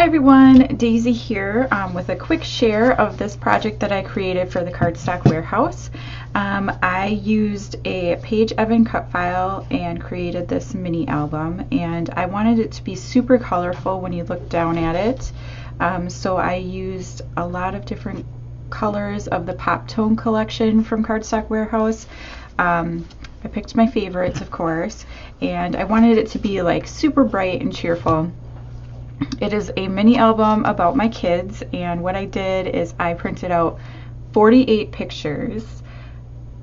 everyone, Daisy here with a quick share of this project that I created for the Cardstock warehouse. I used a Paige Evans cut file and created this mini album, and I wanted it to be super colorful when you look down at it. So I used a lot of different colors of the Pop Tone collection from Cardstock Warehouse. I picked my favorites, of course, and I wanted it to be like super bright and cheerful. It is a mini album about my kids, and what I did is I printed out 48 pictures.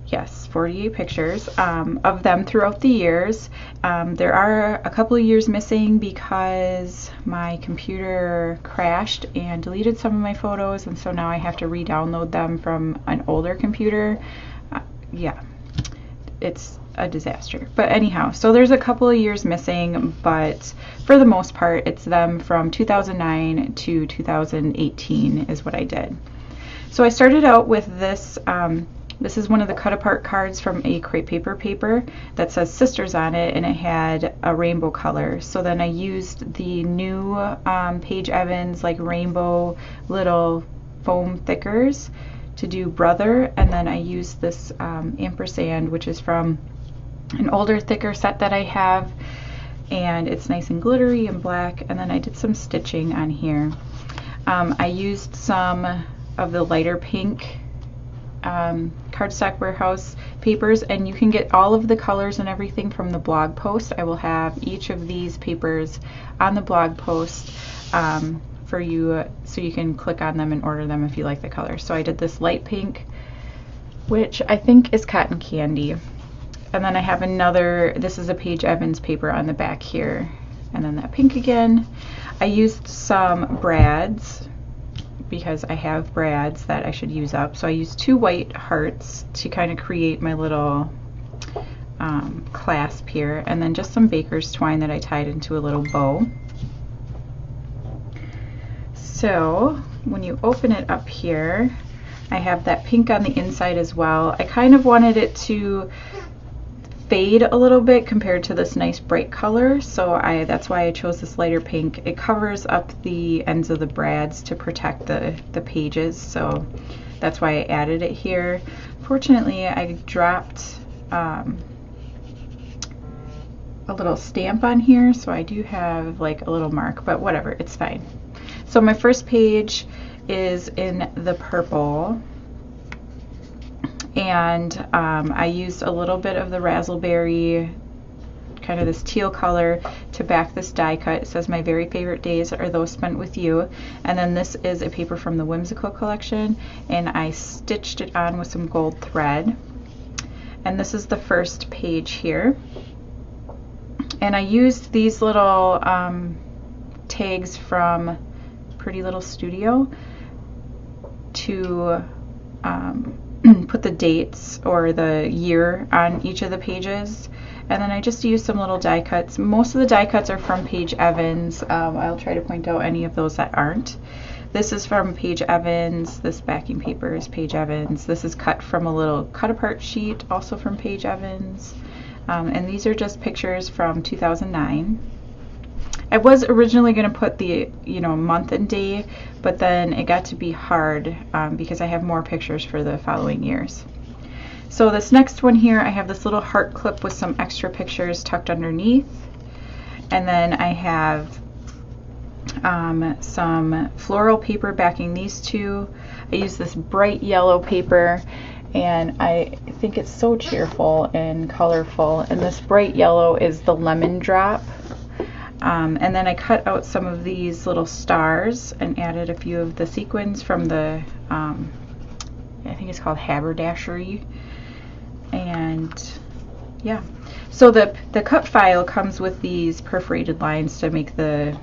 Yes, 48 pictures of them throughout the years. There are a couple of years missing because my computer crashed and deleted some of my photos, and so now I have to re-download them from an older computer. Yeah, it's a disaster. But anyhow, so there's a couple of years missing, but for the most part it's them from 2009 to 2018 is what I did. So I started out with this. This is one of the cut apart cards from a crepe paper that says Sisters on it, and it had a rainbow color. So then I used the new Paige Evans like rainbow little foam thickers to do Brother, and then I used this ampersand, which is from an older thicker set that I have, and it's nice and glittery and black. And then I did some stitching on here. I used some of the lighter pink Cardstock Warehouse papers, and you can get all of the colors and everything from the blog post. I will have each of these papers on the blog post for you, so you can click on them and order them if you like the color. So I did this light pink, which I think is cotton candy, and then I have another, this is a Paige Evans paper on the back here, and then that pink again. I used some brads because I have brads that I should use up, so I used 2 white hearts to kind of create my little clasp here, and then just some baker's twine that I tied into a little bow. So when you open it up here, I have that pink on the inside as well. I kind of wanted it to fade a little bit compared to this nice bright color, so that's why I chose this lighter pink. It covers up the ends of the brads to protect the pages, so that's why I added it here. Fortunately, I dropped a little stamp on here, so I do have like a little mark, but whatever, it's fine. So my first page is in the purple, and I used a little bit of the raspberry, kind of this teal color, to back this die cut. It says my very favorite days are those spent with you, and then this is a paper from the Whimsical collection, and I stitched it on with some gold thread. And this is the first page here, and I used these little tags from Pretty Little Studio to put the dates or the year on each of the pages, and then I just used some little die cuts. Most of the die cuts are from Paige Evans. I'll try to point out any of those that aren't. This is from Paige Evans. This backing paper is Paige Evans. This is cut from a little cut apart sheet, also from Paige Evans, and these are just pictures from 2009. I was originally going to put the month and day, but then it got to be hard because I have more pictures for the following years. So this next one here, I have this little heart clip with some extra pictures tucked underneath, and then I have some floral paper backing these two. I use this bright yellow paper, and I think it's so cheerful and colorful, and this bright yellow is the Lemon Drop. And then I cut out some of these little stars and added a few of the sequins from the, I think it's called Haberdashery. And yeah, so the cut file comes with these perforated lines to make the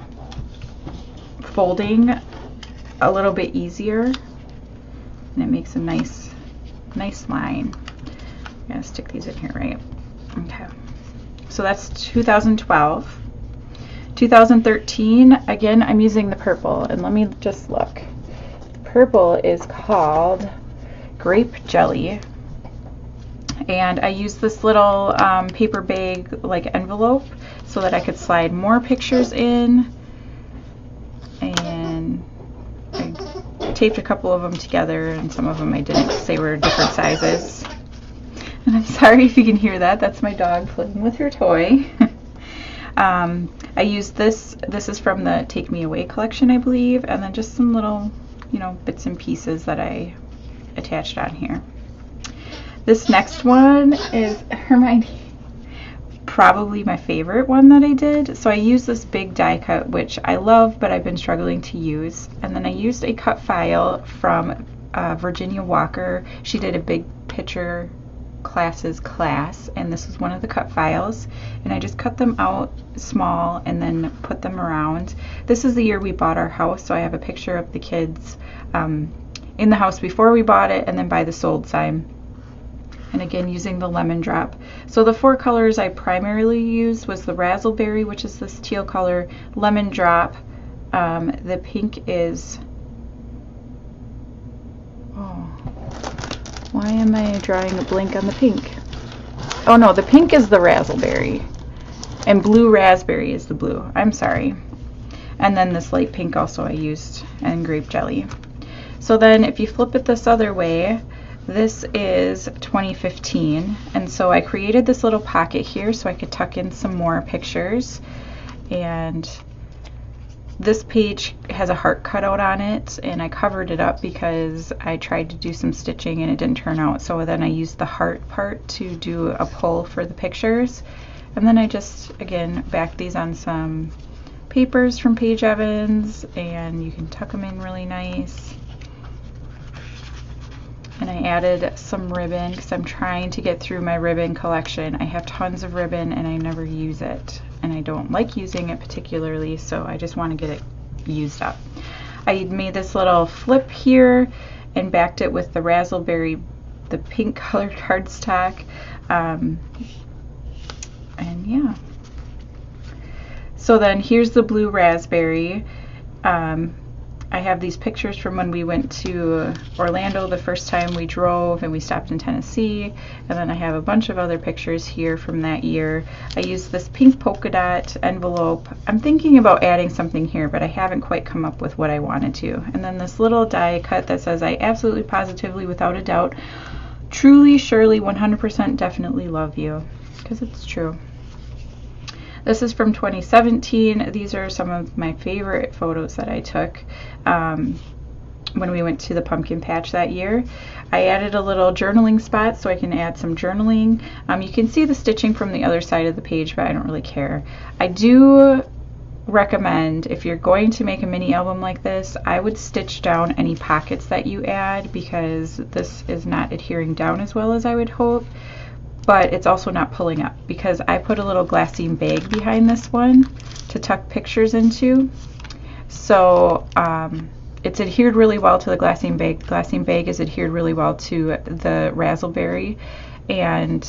folding a little bit easier, and it makes a nice line. I'm gonna stick these in here, right? Okay, so that's 2012. 2013, again, I'm using the purple, and let me just look. The purple is called Grape Jelly, and I used this little paper bag like envelope so that I could slide more pictures in, and taped a couple of them together, and some of them I didn't because they were different sizes. And I'm sorry if you can hear that. That's my dog playing with her toy. I used this is from the Take Me Away collection, I believe, and then just some little, you know, bits and pieces that I attached on here. This next one is Hermione, probably my favorite one that I did. So I used this big die cut, which I love, but I've been struggling to use. And then I used a cut file from Virginia Walker. She did a big picture classes class, and this is one of the cut files, and I just cut them out small and then put them around. This is the year we bought our house, so I have a picture of the kids in the house before we bought it and then by the sold sign. And again, using the lemon drop. So the 4 colors I primarily used was the raspberry, which is this teal color, lemon drop, the pink is, why am I drawing a blank on the pink? Oh no, the pink is the raspberry, and blue raspberry is the blue. I'm sorry. And then this light pink also I used, and grape jelly. So then if you flip it this other way, this is 2015, and so I created this little pocket here so I could tuck in some more pictures. And this page has a heart cutout on it, and I covered it up because I tried to do some stitching and it didn't turn out. So then I used the heart part to do a pull for the pictures. And then I just, again, backed these on some papers from Paige Evans, and you can tuck them in really nice. And I added some ribbon because I'm trying to get through my ribbon collection. I have tons of ribbon and I never use it, and I don't like using it particularly, so I just want to get it used up. I made this little flip here and backed it with the raspberry, the pink colored cardstock, and yeah. So then here's the blue raspberry. I have these pictures from when we went to Orlando the first time we drove, and we stopped in Tennessee, and then I have a bunch of other pictures here from that year. I used this pink polka dot envelope. I'm thinking about adding something here, but I haven't quite come up with what I wanted to. And then this little die cut that says, I absolutely, positively, without a doubt, truly, surely, 100% definitely love you, because it's true. This is from 2017. These are some of my favorite photos that I took when we went to the pumpkin patch that year. I added a little journaling spot so I can add some journaling. You can see the stitching from the other side of the page, but I don't really care. I do recommend, if you're going to make a mini album like this, I would stitch down any pockets that you add, because this is not adhering down as well as I would hope. But it's also not pulling up, because I put a little glassine bag behind this one to tuck pictures into. So it's adhered really well to the glassine bag. Glassine bag is adhered really well to the raspberry, and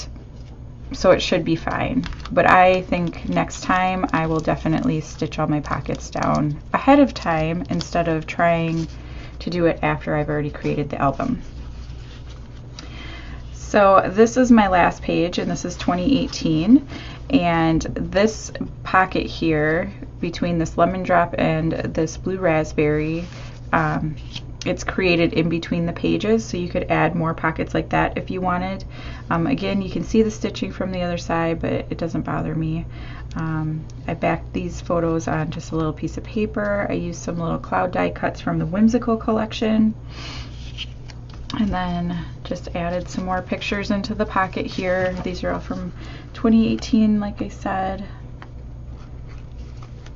so it should be fine. But I think next time I will definitely stitch all my pockets down ahead of time instead of trying to do it after I've already created the album. So this is my last page, and this is 2018, and this pocket here between this lemon drop and this blue raspberry, it's created in between the pages, so you could add more pockets like that if you wanted. Again, you can see the stitching from the other side, but it doesn't bother me. I backed these photos on just a little piece of paper. I used some little cloud die cuts from the Whimsical collection. And then just added some more pictures into the pocket here. These are all from 2018, like I said.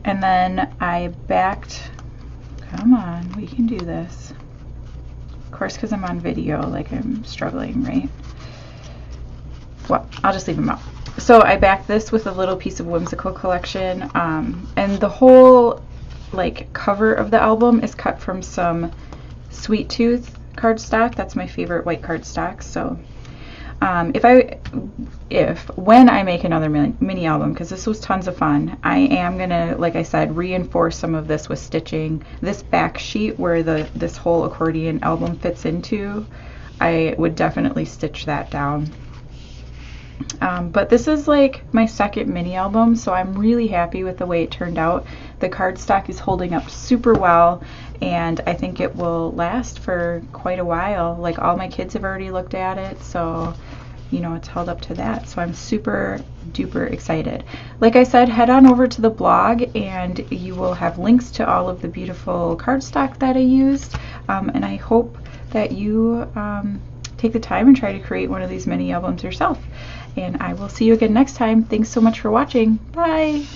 And then I backed, come on, we can do this. Of course, because I'm on video, like I'm struggling, right? Well, I'll just leave them out. So I backed this with a little piece of Whimsical collection. And the whole like cover of the album is cut from some Sweet Tooth cardstock. That's my favorite white cardstock. So when I make another mini album, because this was tons of fun, I am gonna, like I said, reinforce some of this with stitching. This back sheet where this whole accordion album fits into, I would definitely stitch that down. But this is like my second mini album, so I'm really happy with the way it turned out. The cardstock is holding up super well, and I think it will last for quite a while. Like, all my kids have already looked at it, so you know, it's held up to that. So I'm super duper excited. Like I said, head on over to the blog and you will have links to all of the beautiful cardstock that I used. And I hope that you take the time and try to create one of these mini albums yourself. And I will see you again next time. Thanks so much for watching. Bye!